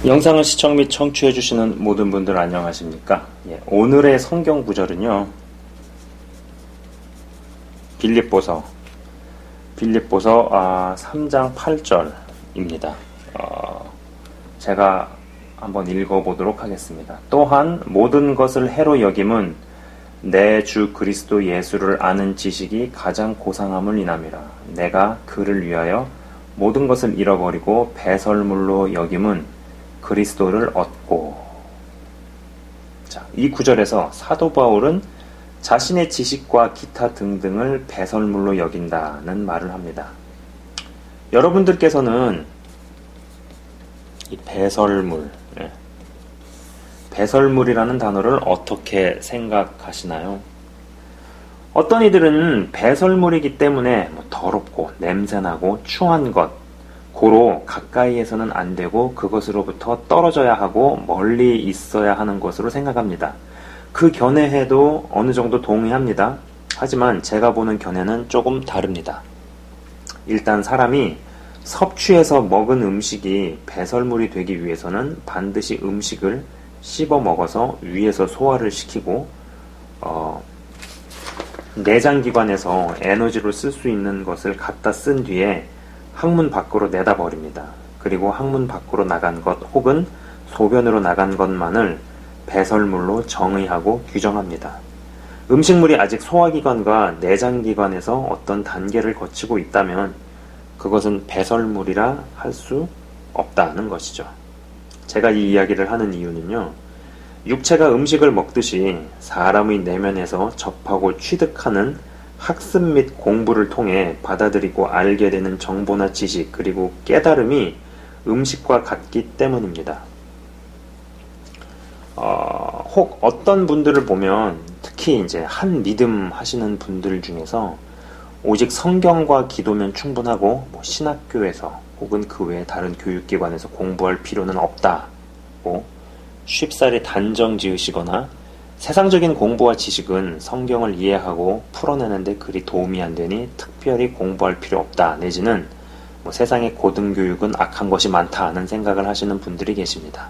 영상을 시청 및 청취해주시는 모든 분들 안녕하십니까? 오늘의 성경 구절은요, 빌립보서 3장 8절입니다. 제가 한번 읽어보도록 하겠습니다. 또한 모든 것을 해로 여김은 내 주 그리스도 예수를 아는 지식이 가장 고상함을 인함이라. 내가 그를 위하여 모든 것을 잃어버리고 배설물로 여김은 그리스도를 얻고. 자, 이 구절에서 사도 바울은 자신의 지식과 기타 등등을 배설물로 여긴다는 말을 합니다. 여러분들께서는 이 배설물이라는 단어를 어떻게 생각하시나요? 어떤 이들은 배설물이기 때문에 더럽고 냄새나고 추한 것, 고로 가까이에서는 안 되고 그것으로부터 떨어져야 하고 멀리 있어야 하는 것으로 생각합니다. 그 견해에도 어느 정도 동의합니다. 하지만 제가 보는 견해는 조금 다릅니다. 일단 사람이 섭취해서 먹은 음식이 배설물이 되기 위해서는 반드시 음식을 씹어 먹어서 위에서 소화를 시키고 내장기관에서 에너지로 쓸 수 있는 것을 갖다 쓴 뒤에 항문 밖으로 내다 버립니다. 그리고 항문 밖으로 나간 것 혹은 소변으로 나간 것만을 배설물로 정의하고 규정합니다. 음식물이 아직 소화기관과 내장기관에서 어떤 단계를 거치고 있다면 그것은 배설물이라 할 수 없다는 것이죠. 제가 이 이야기를 하는 이유는요, 육체가 음식을 먹듯이 사람의 내면에서 접하고 취득하는 학습 및 공부를 통해 받아들이고 알게 되는 정보나 지식 그리고 깨달음이 음식과 같기 때문입니다. 혹 어떤 분들을 보면 특히 이제 한 믿음 하시는 분들 중에서 오직 성경과 기도면 충분하고 신학교에서 혹은 그 외에 다른 교육기관에서 공부할 필요는 없다고 쉽사리 단정 지으시거나 세상적인 공부와 지식은 성경을 이해하고 풀어내는데 그리 도움이 안 되니 특별히 공부할 필요 없다 내지는 세상의 고등교육은 악한 것이 많다는 생각을 하시는 분들이 계십니다.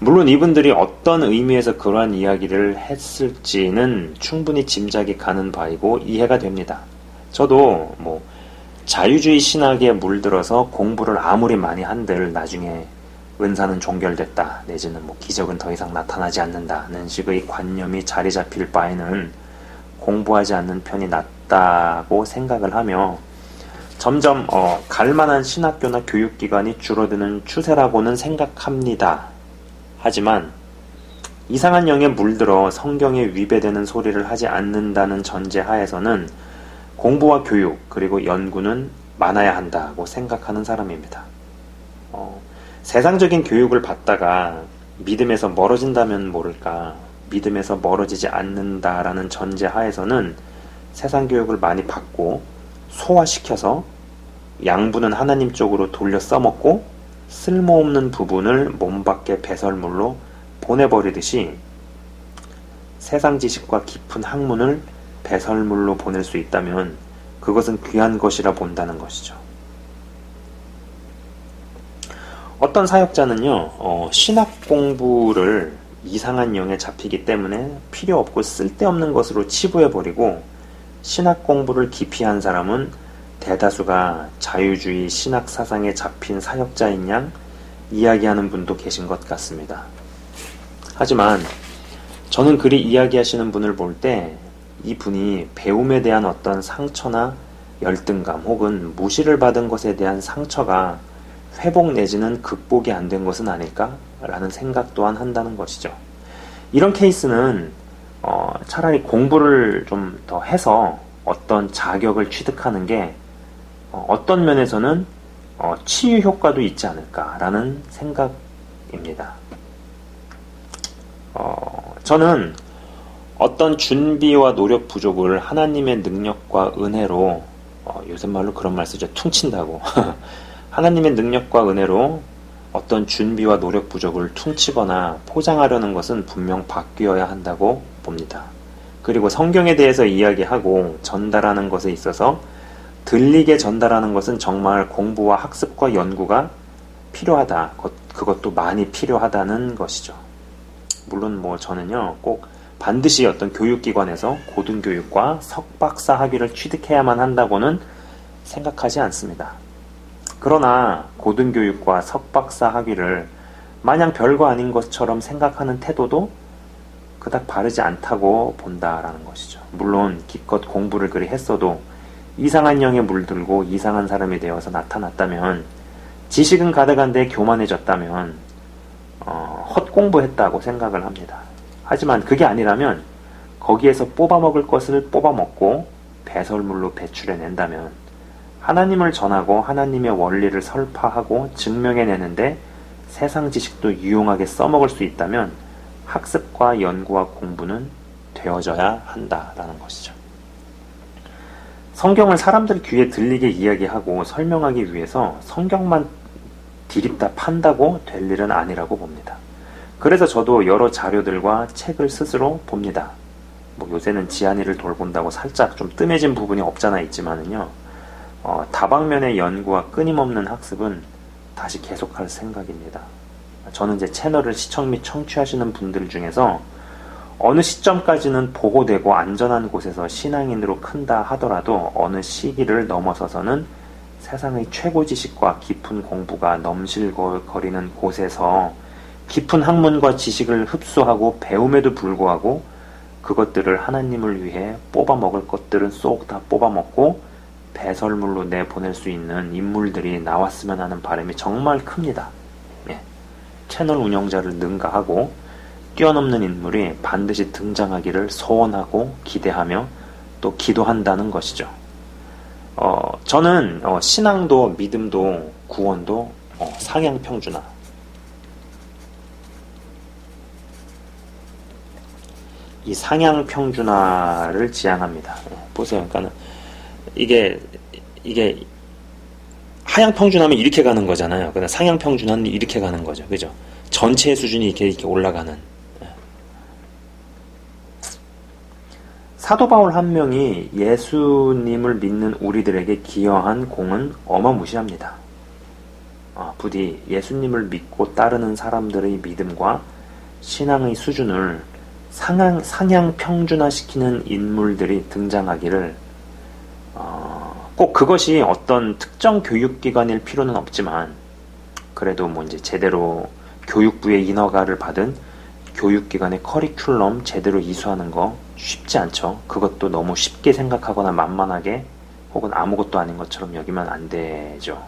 물론 이분들이 어떤 의미에서 그러한 이야기를 했을지는 충분히 짐작이 가는 바이고 이해가 됩니다. 저도 자유주의 신학에 물들어서 공부를 아무리 많이 한들 나중에 은사는 종결됐다 내지는 기적은 더 이상 나타나지 않는다는 식의 관념이 자리 잡힐 바에는 공부하지 않는 편이 낫다고 생각을 하며 점점 갈만한 신학교나 교육기관이 줄어드는 추세라고는 생각합니다. 하지만 이상한 영에 물들어 성경에 위배되는 소리를 하지 않는다는 전제 하에서는 공부와 교육 그리고 연구는 많아야 한다고 생각하는 사람입니다. 세상적인 교육을 받다가 믿음에서 멀어진다면 모를까, 믿음에서 멀어지지 않는다라는 전제 하에서는 세상 교육을 많이 받고 소화시켜서 양분은 하나님 쪽으로 돌려 써먹고 쓸모없는 부분을 몸 밖에 배설물로 보내버리듯이 세상 지식과 깊은 학문을 배설물로 보낼 수 있다면 그것은 귀한 것이라 본다는 것이죠. 어떤 사역자는요, 신학 공부를 이상한 영에 잡히기 때문에 필요 없고 쓸데없는 것으로 치부해버리고 신학 공부를 깊이 한 사람은 대다수가 자유주의 신학 사상에 잡힌 사역자인 양 이야기하는 분도 계신 것 같습니다. 하지만 저는 그리 이야기하시는 분을 볼 때 이분이 배움에 대한 어떤 상처나 열등감 혹은 무시를 받은 것에 대한 상처가 회복 내지는 극복이 안 된 것은 아닐까라는 생각 또한 한다는 것이죠. 이런 케이스는 차라리 공부를 좀 더 해서 어떤 자격을 취득하는 게 어떤 면에서는 치유 효과도 있지 않을까라는 생각입니다. 저는 어떤 준비와 노력 부족을 하나님의 능력과 은혜로 요새 말로 그런 말 쓰죠. 퉁친다고. 하나님의 능력과 은혜로 어떤 준비와 노력 부족을 퉁치거나 포장하려는 것은 분명 바뀌어야 한다고 봅니다. 그리고 성경에 대해서 이야기하고 전달하는 것에 있어서 들리게 전달하는 것은 정말 공부와 학습과 연구가 필요하다. 그것도 많이 필요하다는 것이죠. 물론 뭐 저는요, 꼭 반드시 어떤 교육기관에서 고등교육과 석박사 학위를 취득해야만 한다고는 생각하지 않습니다. 그러나 고등교육과 석박사 학위를 마냥 별거 아닌 것처럼 생각하는 태도도 그닥 바르지 않다고 본다라는 것이죠. 물론 기껏 공부를 그리 했어도 이상한 영에 물들고 이상한 사람이 되어서 나타났다면, 지식은 가득한데 교만해졌다면 헛공부했다고 생각을 합니다. 하지만 그게 아니라면 거기에서 뽑아먹을 것을 뽑아먹고 배설물로 배출해낸다면, 하나님을 전하고 하나님의 원리를 설파하고 증명해내는데 세상 지식도 유용하게 써먹을 수 있다면 학습과 연구와 공부는 되어져야 한다라는 것이죠. 성경을 사람들 귀에 들리게 이야기하고 설명하기 위해서 성경만 디립다 판다고 될 일은 아니라고 봅니다. 그래서 저도 여러 자료들과 책을 스스로 봅니다. 뭐 요새는 지한이를 돌본다고 살짝 좀 뜸해진 부분이 없잖아 있지만은요, 다방면의 연구와 끊임없는 학습은 다시 계속할 생각입니다. 저는 제 채널을 시청 및 청취하시는 분들 중에서 어느 시점까지는 보호되고 안전한 곳에서 신앙인으로 큰다 하더라도 어느 시기를 넘어서서는 세상의 최고 지식과 깊은 공부가 넘실거리는 곳에서 깊은 학문과 지식을 흡수하고 배움에도 불구하고 그것들을 하나님을 위해 뽑아먹을 것들은 쏙 다 뽑아먹고 배설물로 내보낼 수 있는 인물들이 나왔으면 하는 바람이 정말 큽니다. 네. 채널 운영자를 능가하고 뛰어넘는 인물이 반드시 등장하기를 소원하고 기대하며 또 기도한다는 것이죠. 저는 신앙도 믿음도 구원도 상향평준화, 이 상향평준화를 지향합니다. 보세요. 그러니까 이게 하향평준하면 이렇게 가는 거잖아요. 그러나 상향평준화는 이렇게 가는 거죠. 그죠? 전체의 수준이 이렇게 올라가는. 사도 바울 한 명이 예수님을 믿는 우리들에게 기여한 공은 어마무시합니다. 부디 예수님을 믿고 따르는 사람들의 믿음과 신앙의 수준을 상향평준화시키는 인물들이 등장하기를, 꼭 그것이 어떤 특정 교육기관일 필요는 없지만, 그래도 뭐 이제 제대로 교육부의 인허가를 받은 교육기관의 커리큘럼 제대로 이수하는 거 쉽지 않죠. 그것도 너무 쉽게 생각하거나 만만하게 혹은 아무것도 아닌 것처럼 여기면 안 되죠.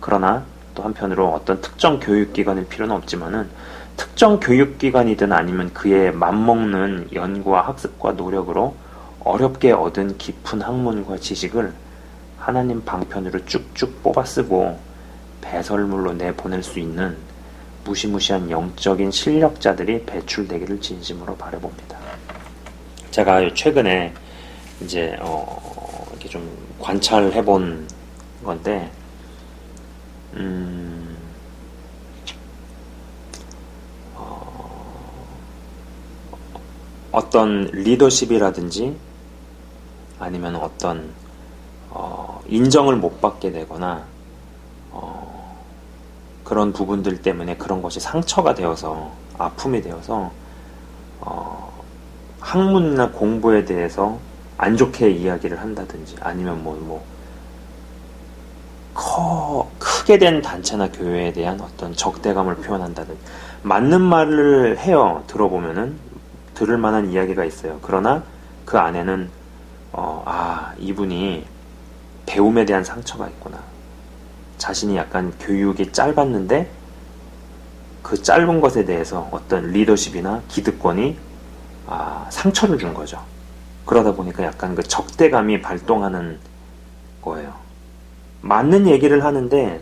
그러나 또 한편으로 어떤 특정 교육기관일 필요는 없지만은 특정 교육기관이든 아니면 그에 맞먹는 연구와 학습과 노력으로 어렵게 얻은 깊은 학문과 지식을 하나님 방편으로 쭉쭉 뽑아쓰고 배설물로 내보낼 수 있는 무시무시한 영적인 실력자들이 배출되기를 진심으로 바라봅니다. 제가 최근에 이제 이렇게 좀 관찰해 본 건데, 어떤 리더십이라든지 아니면 어떤 인정을 못 받게 되거나 그런 부분들 때문에 그런 것이 상처가 되어서 아픔이 되어서 학문이나 공부에 대해서 안 좋게 이야기를 한다든지 아니면 크게 된 단체나 교회에 대한 어떤 적대감을 표현한다든지, 맞는 말을 해요. 들어보면은 들을 만한 이야기가 있어요. 그러나 그 안에는 이분이 배움에 대한 상처가 있구나. 자신이 약간 교육이 짧았는데 그 짧은 것에 대해서 어떤 리더십이나 기득권이 상처를 준 거죠. 그러다 보니까 약간 그 적대감이 발동하는 거예요. 맞는 얘기를 하는데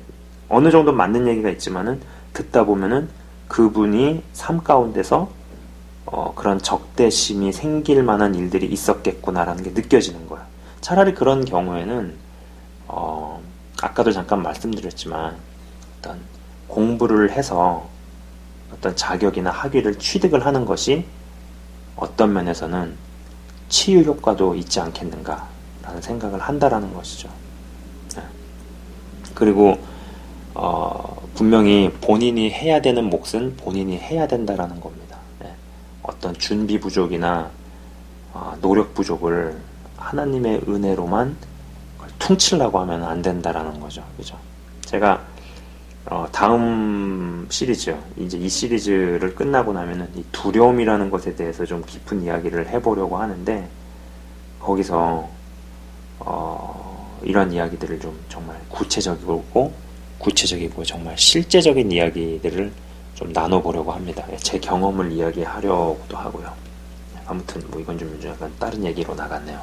어느 정도 맞는 얘기가 있지만은 듣다 보면은 그분이 삶 가운데서 그런 적대심이 생길 만한 일들이 있었겠구나라는 게 느껴지는 거야. 차라리 그런 경우에는 아까도 잠깐 말씀드렸지만 어떤 공부를 해서 어떤 자격이나 학위를 취득을 하는 것이 어떤 면에서는 치유 효과도 있지 않겠는가라는 생각을 한다라는 것이죠. 그리고 분명히 본인이 해야 되는 몫은 본인이 해야 된다라는 겁니다. 예. 어떤 준비 부족이나 노력 부족을 하나님의 은혜로만 퉁치려고 하면 안 된다라는 거죠. 그죠? 제가 다음 시리즈, 이제 이 시리즈를 끝나고 나면은 이 두려움이라는 것에 대해서 좀 깊은 이야기를 해보려고 하는데, 거기서 이런 이야기들을 좀 정말 구체적이고 정말 실제적인 이야기들을 좀 나눠보려고 합니다. 제 경험을 이야기하려고도 하고요. 아무튼 뭐 이건 좀 약간 다른 얘기로 나갔네요.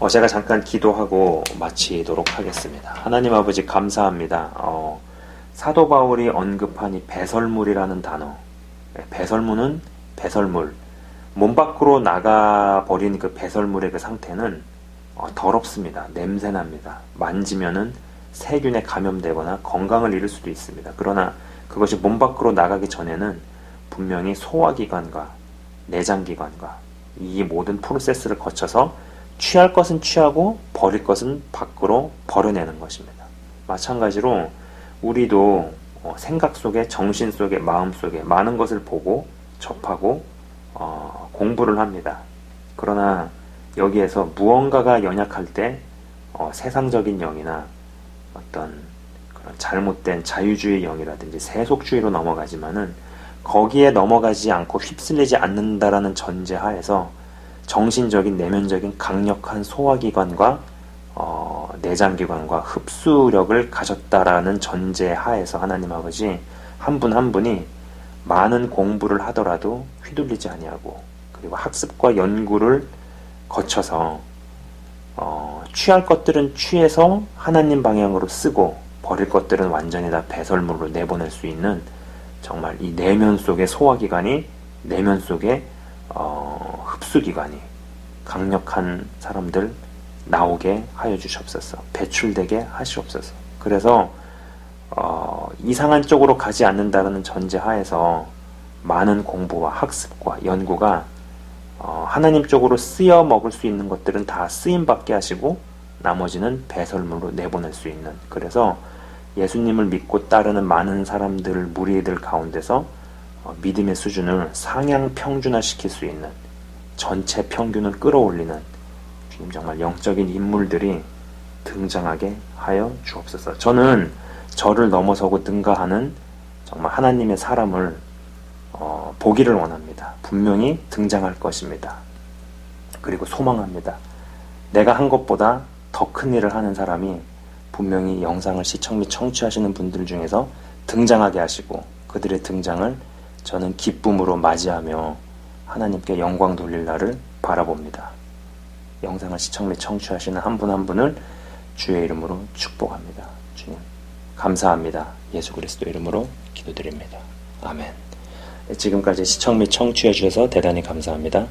제가 잠깐 기도하고 마치도록 하겠습니다. 하나님 아버지 감사합니다. 사도 바울이 언급한 이 배설물이라는 단어, 배설물은 배설물, 몸 밖으로 나가버린 그 배설물의 그 상태는 더럽습니다. 냄새납니다. 만지면은 세균에 감염되거나 건강을 잃을 수도 있습니다. 그러나 그것이 몸 밖으로 나가기 전에는 분명히 소화기관과 내장기관과 이 모든 프로세스를 거쳐서 취할 것은 취하고 버릴 것은 밖으로 버려내는 것입니다. 마찬가지로 우리도 생각 속에, 정신 속에, 마음 속에 많은 것을 보고 접하고 공부를 합니다. 그러나 여기에서 무언가가 연약할 때 세상적인 영이나 어떤 그런 잘못된 자유주의 영이라든지 세속주의로 넘어가지만은 거기에 넘어가지 않고 휩쓸리지 않는다라는 전제하에서 정신적인 내면적인 강력한 소화기관과 내장기관과 흡수력을 가졌다라는 전제하에서 하나님 아버지 한 분 한 분이 많은 공부를 하더라도 휘둘리지 아니하고, 그리고 학습과 연구를 거쳐서 취할 것들은 취해서 하나님 방향으로 쓰고 버릴 것들은 완전히 다 배설물로 내보낼 수 있는 정말 이 내면 속의 소화기관이, 내면 속의 흡수기관이 강력한 사람들 나오게 하여 주시옵소서. 배출되게 하시옵소서. 그래서 이상한 쪽으로 가지 않는다는 전제하에서 많은 공부와 학습과 연구가 하나님 쪽으로 쓰여 먹을 수 있는 것들은 다 쓰임받게 하시고 나머지는 배설물로 내보낼 수 있는, 그래서 예수님을 믿고 따르는 많은 사람들, 무리들 가운데서 믿음의 수준을 상향 평준화시킬 수 있는, 전체 평균을 끌어올리는 주님 정말 영적인 인물들이 등장하게 하여 주옵소서. 저는 저를 넘어서고 능가하는 정말 하나님의 사람을 보기를 원합니다. 분명히 등장할 것입니다. 그리고 소망합니다. 내가 한 것보다 더 큰 일을 하는 사람이 분명히 영상을 시청 및 청취하시는 분들 중에서 등장하게 하시고, 그들의 등장을 저는 기쁨으로 맞이하며 하나님께 영광 돌릴 날을 바라봅니다. 영상을 시청 및 청취하시는 한 분 한 분을 주의 이름으로 축복합니다. 주님 감사합니다. 예수 그리스도 이름으로 기도드립니다. 아멘. 지금까지 시청 및 청취해 주셔서 대단히 감사합니다.